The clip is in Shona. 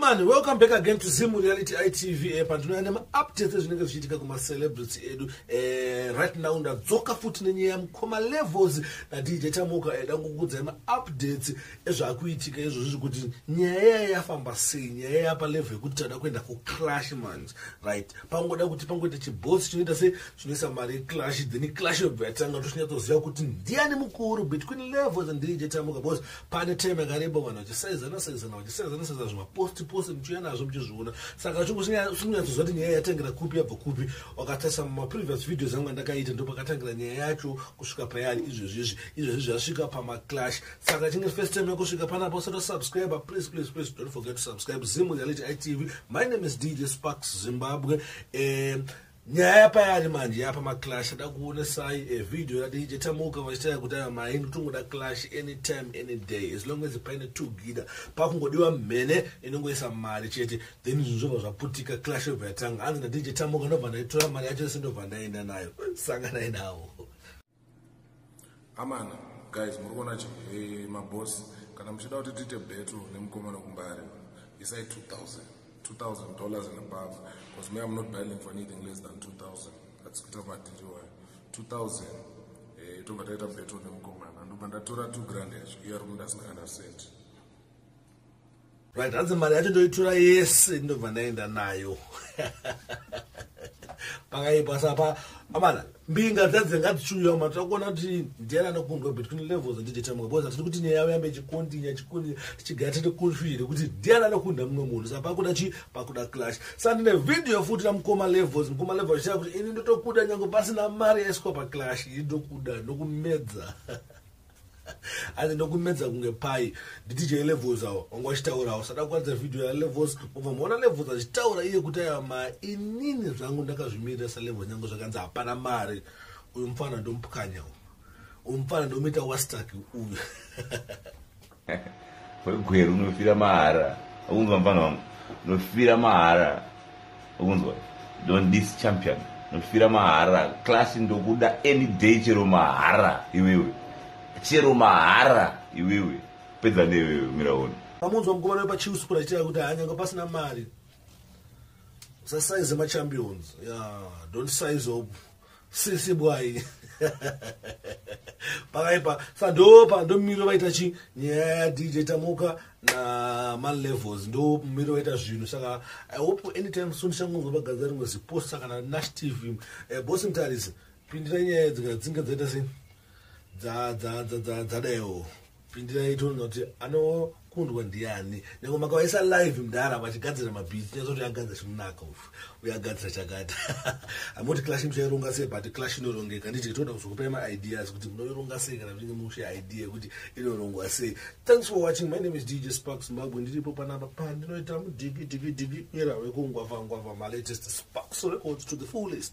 man, welcome back again to Zimu Reality ITV app. And I'm updated zvinenge zvichiitika kuma celebrity edu. Right now ndadzoka futi nenyaya mukoma levels na DJ Tamuka edangokudza ma updates ezvakuitika izvozvi kuti nyaya yafamba sei, nyaya yapa level yekuti tada kuenda ku clash man, right? Pangoda kuti pangoita chiboss chinoita se chinoisa mari clash, then clash yobvatanga toshinyatsoziva kuti ndiani mukuru between levels and DJ Tamuka, because pane time yakareba vanhu vachisaizana zvima post muchiuya nazvo muchizviona. Saka chingonyatsoziva kuti nyaya yatangira kupi yabva kupi. Wakatarisa previous videos angu andakaita ndo pakatangira nyaya yacho kusvika payari izvozvi zvasvika pamaclash. Saka chinge first time yakusvika panapo usati subscribe, please don't forget to subscribe. Zimu Reality ITV. My name is DJ Sparks Zimbabwe. Nyaya payari manje yapa maclash adakuonesai video ya DJ Tamuka vachitaya kuti maini tungoda clash anytime any day, as long as paine 2 gida pakungodiwa mhene inongoisa mari chete, then zvinhu zvaputika clash yobva yatanga. Hanzi na DJ Tamuka ndobva ndaitora mari yacho sindobva ndaenda nayo. Sanganai nawo. Amana guys, muri kuona maboss kana muchida kuti tiite betro nemukomana kumbari isai $2,000 and above, because me I'm not buying for anything less than 2,000. That's kutoka tijua 2,000 toba taita betro nemukomana ndo bandatora 2 grand yacho iyo rumunda sina kana cent. Right, hanzi mari yacho ndoitora yese ndobva ndaenda nayo. Pakaipa sapa amana mbinga dzadzengadzichuya matakuona kuti ndiana nokundwa between levels and DJ Tamuka, because atiri kuti nyaya yambe chikondinya tichigara tiri kushwire kuti ndiana nokunda mumwe munhu. Sapa pakuda clash. Sasa ndine video futi namukoma levels chaya kuti ini ndotokuda nyango pasina mari yaiswa pa clash, ndokuda ndokumedza. Asi ndokumedza kunge pai DJ levels awo ongwachitaurawo. Sada kwanza video ya levels ubva muona levels achitaura iye kuti ma inini zvangu ndakazvimirira sa level nyango zvakanzi hapana mari. Uyu mufana ndomupukanya uyu mufana ndomuita wastaki uyu. Kwegweru unofira mahara. Ukunzwa mufana wangu unofira mahara. Ukunzwa don't this champion unofira mahara. Class ndokuda any day chero mahara iwewe. Chero mahara iwewe pedza newewe miraona pamunzwa mukoma wepa Chillspot achitaya kuti hanyanga pasina mari usasize machampions. Don't size up sisi bwai. Pakaipa sandopa ndomiro vaita chi nyaya ya DJ Tamuka na ma levels ndo miro vaita zvinhu. Saka I hope anytime soon shangonzwa bagadzira rimwe zipost kana Nash TV boss mtarisi pindira nyaya dzinga dzaita sei dzadayo pindira itoona kuti anokundwa ndiani nengo makawaisa live mudhara vachigadzira mabhizi nezoti agadzira chimunaka uyagadzira chakati. Amoti clash muchaironga sei, but clash inorongeka. Nditi toda kuzokupai ma-ideas kuti munoironga sei kana kuti mushe idea kuti inorongwa sei. Thanks for watching. My name is DJ Sparks Zimbabwe. Ndiripo panapa pandinoita mudigi era wekungwavha my latest Sparks records to the fullest.